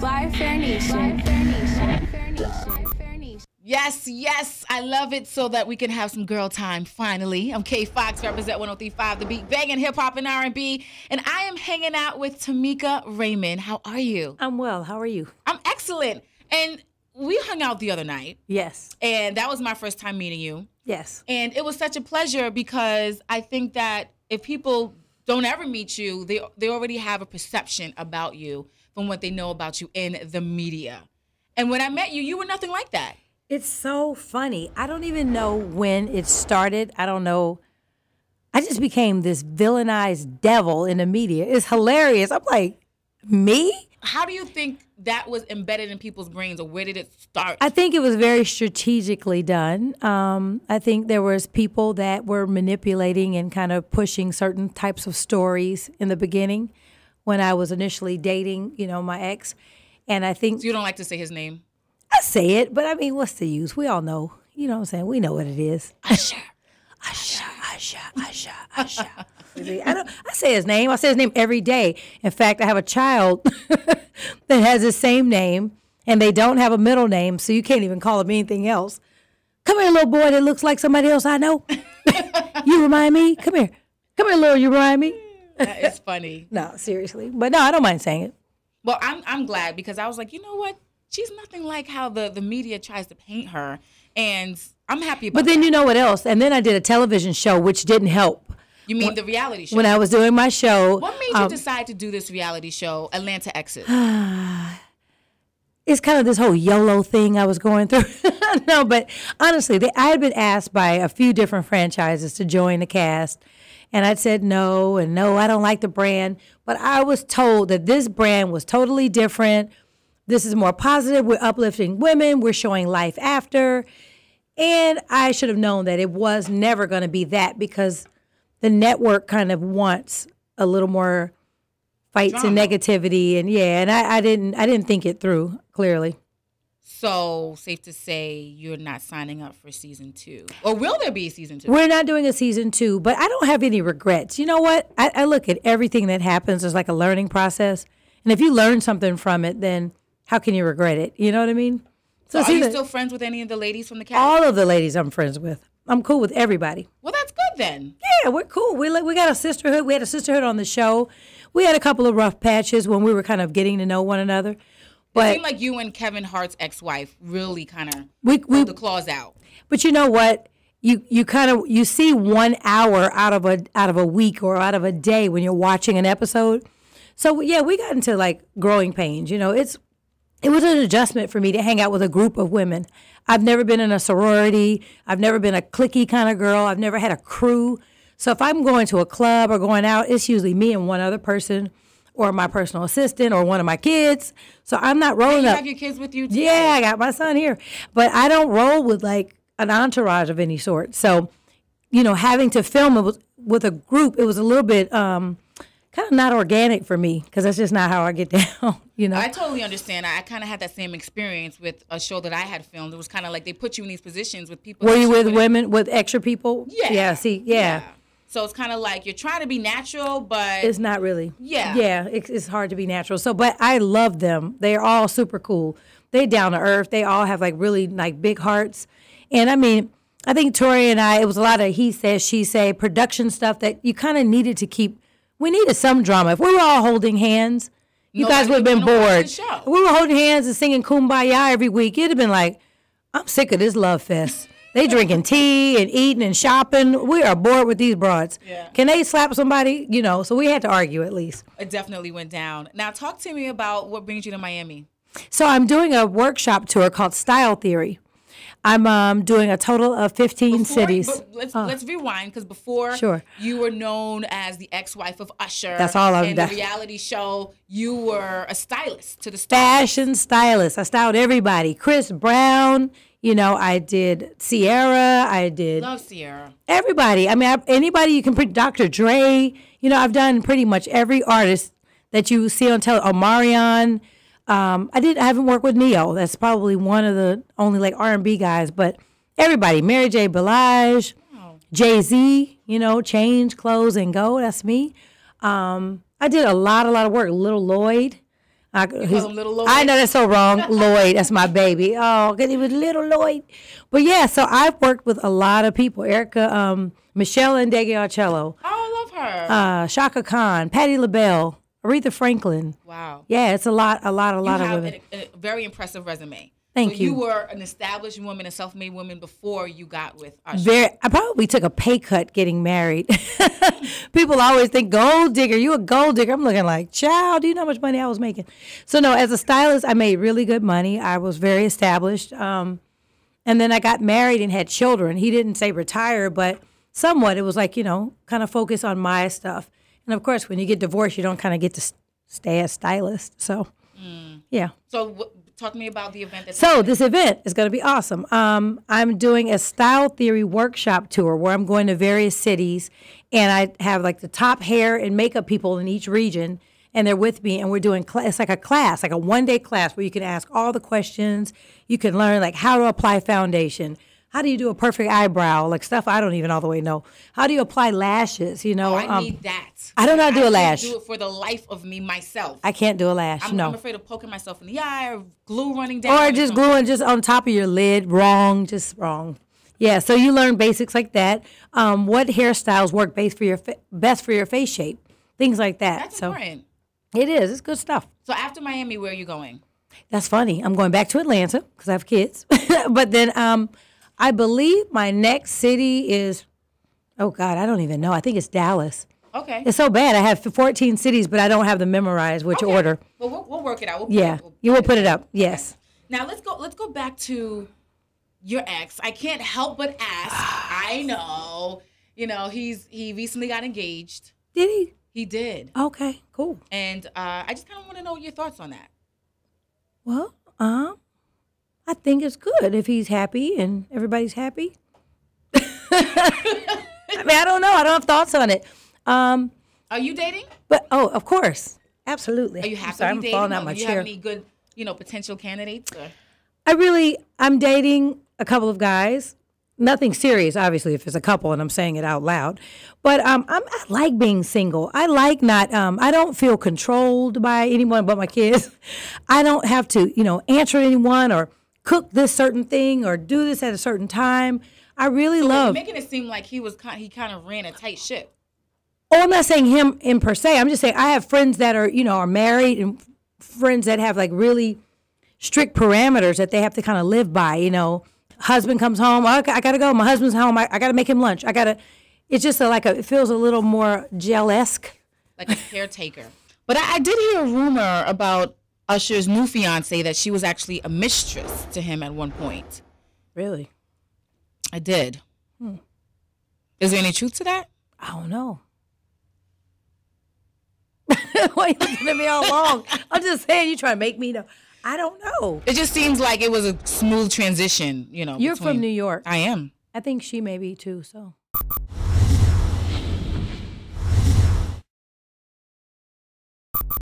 by Fair Nation. Yes, yes, I love it so that we can have some girl time finally. I'm Kay Fox, represent 103.5 The Beat, banging hip-hop and R&B, and I am hanging out with Tameka Raymond. How are you? I'm well. How are you? I'm excellent. And we hung out the other night. Yes. And that was my first time meeting you. Yes. And it was such a pleasure because I think that if people don't ever meet you, they already have a perception about you from what they know about you in the media. And when I met you, you were nothing like that. It's so funny. I don't even know when it started. I don't know. I just became this villainized devil in the media. It's hilarious. I'm like, me? How do you think that was embedded in people's brains, or where did it start? I think it was very strategically done. I think there was people that were manipulating and kind of pushing certain types of stories in the beginning when I was initially dating, my ex. And I think... So you don't like to say his name? I say it, but I mean, what's the use? We all know. You know what I'm saying? We know what it is. Usher. I say his name. I say his name every day. In fact, I have a child that has the same name, and they don't have a middle name, so you can't even call him anything else. Come here, little boy that looks like somebody else I know. You remind me? Come here. Come here, little, you remind me? That is funny. No, seriously. But no, I don't mind saying it. Well, I'm glad, because I was like, you know what? She's nothing like how the media tries to paint her, and I'm happy about that. But then you know what else? And then I did a television show, which didn't help. You mean the reality show? When I was doing my show. What made you decide to do this reality show, Atlanta Exes? It's kind of this whole YOLO thing I was going through. No, but honestly, I had been asked by a few different franchises to join the cast. And I said no, and no, I don't like the brand. But I was told that this brand was totally different. This is more positive. We're uplifting women. We're showing life after. And I should have known that it was never going to be that, because the network kind of wants a little more fights Drama. and negativity. And and I didn't think it through clearly. So, safe to say you're not signing up for season 2. Or will there be a season 2? We're not doing a season 2, but I don't have any regrets. You know what? I look at everything that happens as like a learning process. And if you learn something from it, then how can you regret it? You know what I mean? So are you still friends with any of the ladies from the cast? All of the ladies I'm friends with. I'm cool with everybody. Well, that's good then. Yeah, we're cool. We got a sisterhood. We had a sisterhood on the show. We had a couple of rough patches when we were kind of getting to know one another. But it seemed like you and Kevin Hart's ex-wife really kind of pulled the claws out. But you know what? You see 1 hour out of a week or out of a day when you're watching an episode. So yeah, we got into like growing pains. It was an adjustment for me to hang out with a group of women. I've never been in a sorority. I've never been a cliquey kind of girl. I've never had a crew. So if I'm going to a club or going out, it's usually me and one other person, or my personal assistant, or one of my kids. So I'm not rolling you up. Have your kids with you too? Yeah, I got my son here. But I don't roll with like an entourage of any sort. So, having to film it with a group, it was a little bit kind of not organic for me, because that's just not how I get down, I totally understand. I kind of had that same experience with a show that I had filmed. It was kind of like they put you in these positions with people. Were you with women, with extra people? Yeah. Yeah. So it's kind of like you're trying to be natural, but it's not really. Yeah. Yeah, it's hard to be natural. So, but I love them. They're all super cool. They're down to earth. They all have like really like big hearts. And I mean, I think Tori and it was a lot of he said, she said, production stuff that you kind of needed to keep. We needed some drama. If we were all holding hands, you guys would have been bored. If we were holding hands and singing Kumbaya every week, it'd have been like, I'm sick of this love fest. They drinking tea and eating and shopping. We are bored with these broads. Yeah. Can they slap somebody? So we had to argue at least. It definitely went down. Now talk to me about what brings you to Miami. So I'm doing a workshop tour called Style Theory. I'm doing a total of 15 cities. Let's rewind, because before you were known as the ex-wife of Usher. That's all I've done. In the reality show, you were a stylist to the stars. Fashion stylist. I styled everybody. Chris Brown. I did Sierra. I did. Love Sierra. Everybody. I mean, anybody you can put. Dr. Dre. I've done pretty much every artist that you see on television. Omarion. I haven't worked with Neo. That's probably one of the only like R&B guys, but everybody, Mary J. Blige, Jay-Z, change clothes and go. That's me. I did a lot of work. Little Lloyd. You call him Little Lloyd? I know that's so wrong. Lloyd, that's my baby. Oh, because he was Little Lloyd. But yeah, so I've worked with a lot of people. Erica, Michelle Ndegeocello. Oh, I love her. Shaka Khan, Patti LaBelle, Aretha Franklin. Wow. Yeah, it's a lot of women. You have a very impressive resume. Thank you. You were an established woman, a self-made woman before you got with Usher. I probably took a pay cut getting married. People always think, gold digger, you a gold digger. I'm looking like, child, do you know how much money I was making? So no, as a stylist, I made really good money. I was very established. And then I got married and had children. He didn't say retire, but somewhat it was like, kind of focus on my stuff. And of course, when you get divorced, you don't kind of get to stay a stylist. So, yeah. So talk to me about the event. So this event is going to be awesome. I'm doing a style theory workshop tour where I'm going to various cities, and I have like the top hair and makeup people in each region, and they're with me, and we're doing it's like a class, like a one-day class where you can ask all the questions. You can learn like how to apply foundation. How do you do a perfect eyebrow? Like stuff I don't even all the way know. How do you apply lashes? I need that. I don't know how to do a lash. I can't do it for the life of me myself. I can't do a lash. I'm afraid of poking myself in the eye or glue running down. Or just gluing just on top of your lid. Just wrong. Yeah, so you learn basics like that. What hairstyles work best for your face shape? Things like that. That's important. It is. It's good stuff. So after Miami, where are you going? That's funny. I'm going back to Atlanta because I have kids. But then I believe my next city is, oh, God, I don't even know. I think it's Dallas. Okay. It's so bad. I have 14 cities, but I don't have them memorized, which order. Well, we'll work it out. You will put it up. Yes. Okay. Now, let's go back to your ex. I can't help but ask. I know. He recently got engaged. Did he? He did. Okay, cool. And I just kind of want to know your thoughts on that. Well, I think it's good if he's happy and everybody's happy. I don't know. I don't have thoughts on it. Are you dating? But of course, absolutely. Are you happy I'm dating? falling out my Do you chair. have any good, potential candidates? Or? I'm dating a couple of guys. Nothing serious, obviously, if it's a couple and I'm saying it out loud. But I like being single. I like not. I don't feel controlled by anyone but my kids. I don't have to, answer anyone or cook this certain thing or do this at a certain time. I really love making it seem like he kind of ran a tight ship. Oh, I'm not saying him in per se. I'm just saying I have friends that are, are married and friends that have like really strict parameters that they have to kind of live by. Husband comes home. Oh, I got to go. My husband's home. I got to make him lunch. It's just it feels a little more gel-esque. Like a caretaker. But I did hear a rumor about Usher's new fiance that she was actually a mistress to him at one point. Really? I did. Is there any truth to that? I don't know. Why are you looking at me all long? I'm just saying you trying to make me know. I don't know. It just seems like it was a smooth transition, You're from New York. I am. I think she may be too, so.